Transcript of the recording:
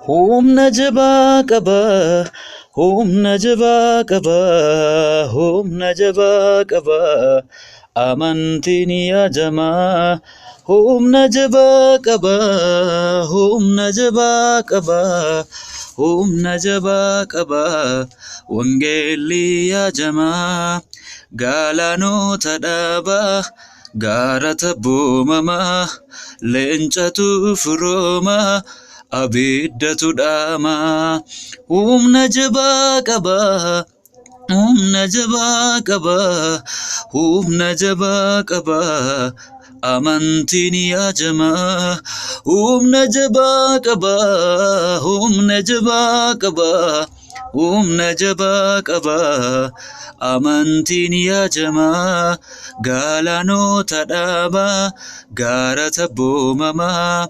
Humna jabaa qaba, humna jabaa qaba, humna jabaa qaba. Amantiin yaajamaa. Humna jabaa qaba, humna jabaa qaba, humna jabaa qaba. Wangeelli yaajamaa. Galaanota dhaabaa, gaara tabboomamaa, leencatu firoomaa. Abiddatu dhaama. Humna jabaa qaba, humna jabaa qaba, humna jabaa qaba. Amantiin yaajamaa. Humna jabaa qaba, humna jabaa qaba, humna jabaa qaba. Amantiin yaajamaa. Galaanota dhaabaa, gaara tabboomamaa.